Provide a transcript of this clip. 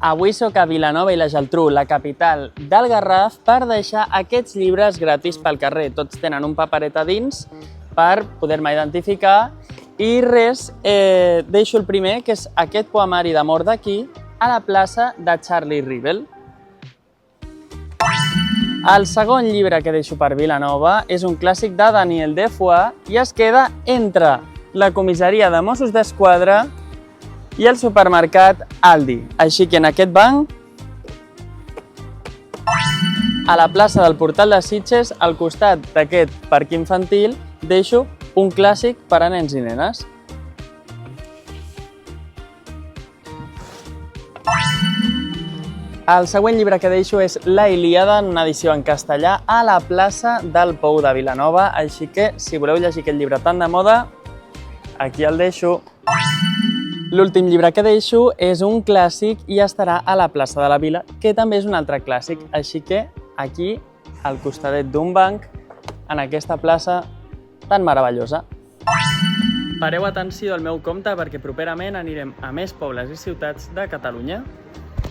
Avui sóc a Vilanova i la Geltrú, la capital del Garraf, per deixar aquests llibres gratis pel carrer. Tots tenen un paperet a dins per poder-me identificar i res, deixo el primer, que és aquest poemari d'amor d'aquí, a la plaça de Charlie Rivel. El segon llibre que deixo per Vilanova és un clàssic de Daniel Defoe i es queda entre la comissaria de Mossos d'Esquadra i el supermercat Aldi. Així que en aquest banc, a la plaça del Portal de Sitges, al costat d'aquest parc infantil, deixo un clàssic per a nens i nenes. El següent llibre que deixo és La Ilíada, en una edició en castellà, a la plaça del Pou de Vilanova. Així que, si voleu llegir aquest llibre tan de moda, aquí el deixo. L'últim llibre que deixo és un clàssic i estarà a la plaça de la Vila, que també és un altre clàssic. Així que, aquí, al costadet d'un banc, en aquesta plaça tan meravellosa. Pareu atenció al meu compte perquè properament anirem a més pobles i ciutats de Catalunya.